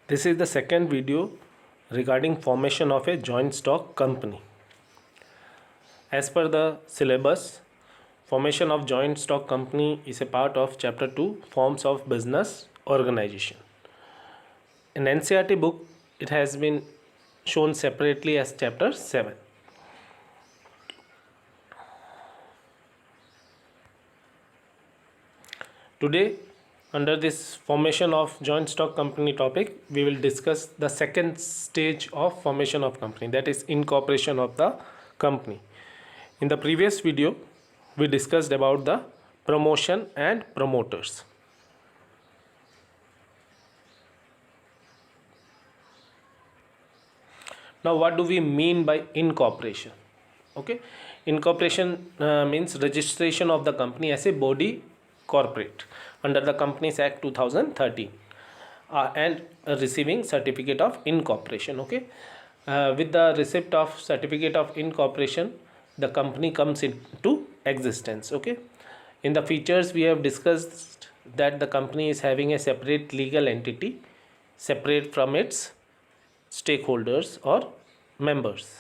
This is the second video regarding formation of a joint stock company. As per the syllabus, formation of joint stock company is a part of chapter 2, forms of business organization. In NCERT book, it has been shown separately as chapter 7. Today, under this formation of joint stock company topic, we will discuss the second stage of formation of company, that is incorporation of the company. In the previous video, we discussed about the promotion and promoters. Now, what do we mean by incorporation? Okay, incorporation means registration of the company as a body corporate under the Companies Act 2013 and receiving certificate of incorporation. Okay, with the receipt of certificate of incorporation, the company comes into existence. Okay, in the features we have discussed that the company is having a separate legal entity separate from its stakeholders or members.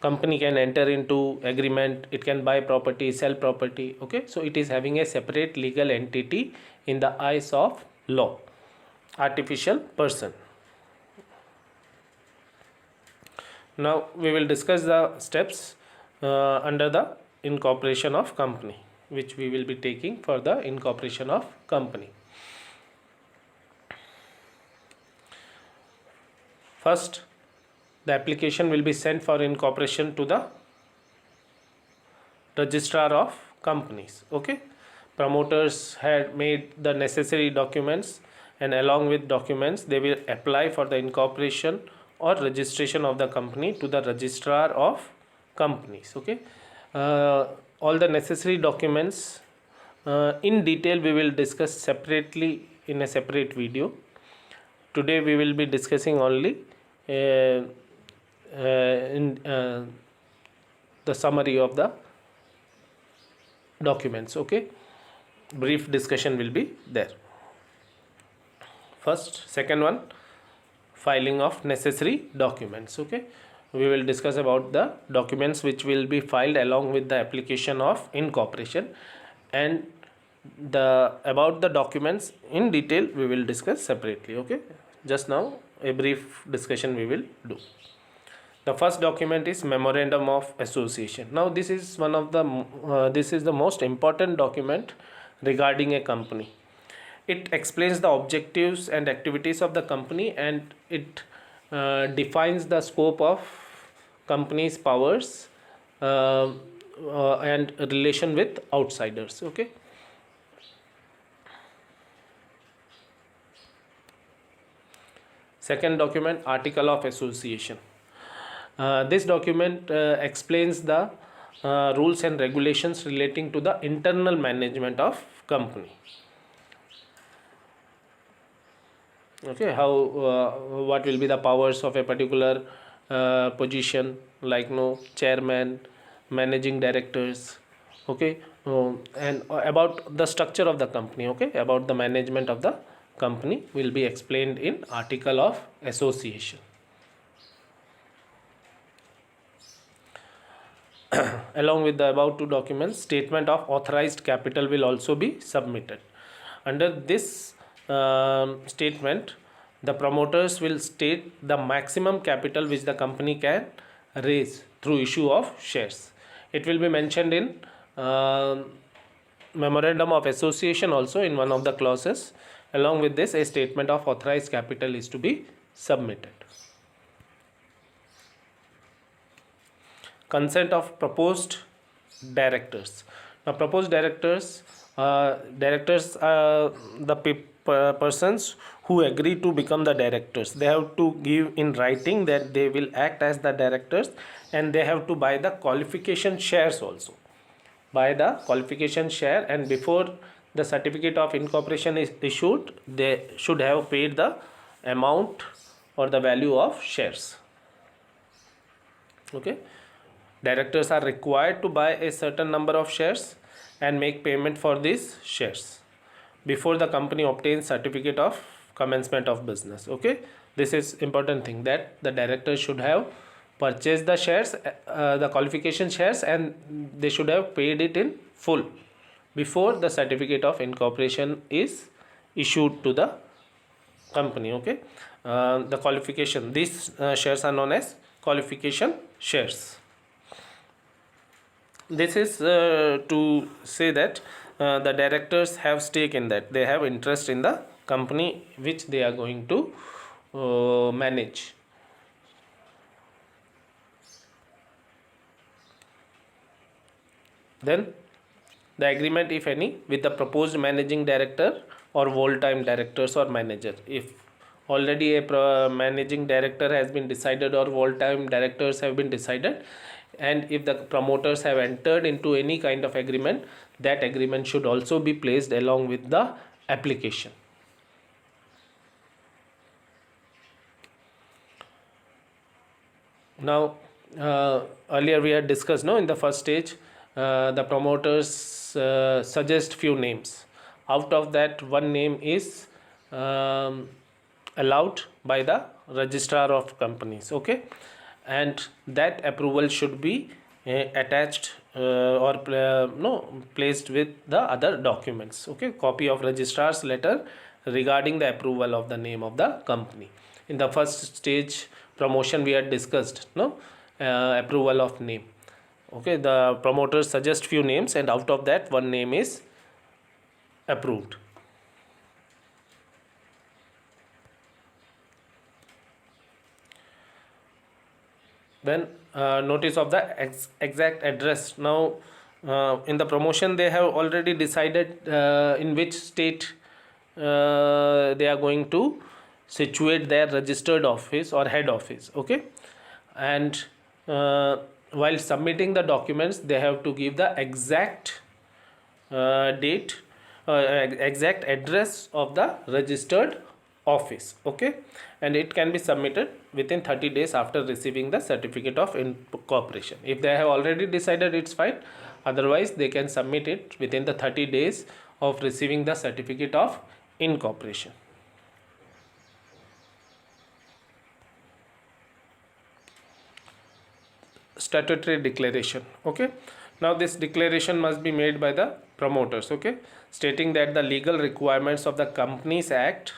Company can enter into agreement, it can buy property, sell property. Okay, so it is having a separate legal entity in the eyes of law. Artificial person. Now we will discuss the steps under the incorporation of company, which we will be taking for the incorporation of company. First, the application will be sent for incorporation to the registrar of companies. Okay, promoters had made the necessary documents, and along with documents they will apply for the incorporation or registration of the company to the registrar of companies. Okay, all the necessary documents in detail we will discuss separately in a separate video. Today we will be discussing only in the summary of the documents. Okay, brief discussion will be there. Second one, filing of necessary documents. Okay, we will discuss about the documents which will be filed along with the application of incorporation, and about the documents in detail we will discuss separately. Okay, just now a brief discussion we will do. The first document is memorandum of association. Now this is one of the this is the most important document regarding a company. It explains the objectives and activities of the company, and it defines the scope of company's powers and relation with outsiders. Okay, second document, article of association. This document explains the rules and regulations relating to the internal management of company. Okay, how what will be the powers of a particular position, like chairman, managing directors. Okay, and about the structure of the company. Okay, about the management of the company will be explained in article of association. Along with the above two documents, statement of authorized capital will also be submitted. Under this statement, the promoters will state the maximum capital which the company can raise through issue of shares. It will be mentioned in memorandum of association also in one of the clauses. Along with this, a statement of authorized capital is to be submitted. Consent of proposed directors. Now, proposed directors are the persons who agree to become the directors. They have to give in writing that they will act as the directors, and they have to buy the qualification shares also. Buy the qualification share, and before the certificate of incorporation is issued, they should have paid the amount or the value of shares. Okay, directors are required to buy a certain number of shares and make payment for these shares before the company obtains certificate of commencement of business. Okay, this is important thing, that the director should have purchased the shares, the qualification shares, and they should have paid it in full before the certificate of incorporation is issued to the company. Okay, the qualification, these shares are known as qualification shares. This is to say that the directors have stake in that, they have interest in the company which they are going to manage. Then the agreement, if any, with the proposed managing director or full-time directors or manager. If already a managing director has been decided or full-time directors have been decided, and if the promoters have entered into any kind of agreement, that agreement should also be placed along with the application. Now, earlier we had discussed, no, in the first stage, the promoters suggest few names. Out of that, one name is allowed by the registrar of companies. Okay, and that approval should be attached or no, placed with the other documents. Okay, copy of registrar's letter regarding the approval of the name of the company. In the first stage promotion we had discussed, no, approval of name. Okay, the promoters suggest few names, and out of that one name is approved. Then notice of the exact address. Now in the promotion they have already decided in which state they are going to situate their registered office or head office. Okay, and while submitting the documents they have to give the exact date, exact address of the registered office. Okay, and it can be submitted within 30 days after receiving the certificate of incorporation. If they have already decided, it's fine, otherwise they can submit it within the 30 days of receiving the certificate of incorporation. Statutory declaration. Okay, now this declaration must be made by the promoters. Okay, stating that the legal requirements of the Companies Act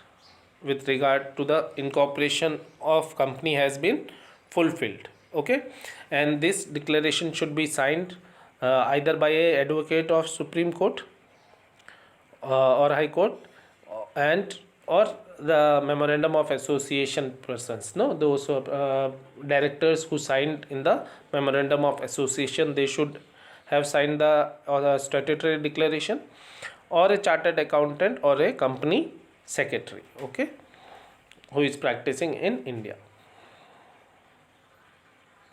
with regard to the incorporation of company has been fulfilled. Okay, and this declaration should be signed either by a advocate of Supreme Court or High Court, and or the memorandum of association persons, no, those directors who signed in the memorandum of association, they should have signed the statutory declaration, or a chartered accountant or a company secretary. Okay, who is practicing in India.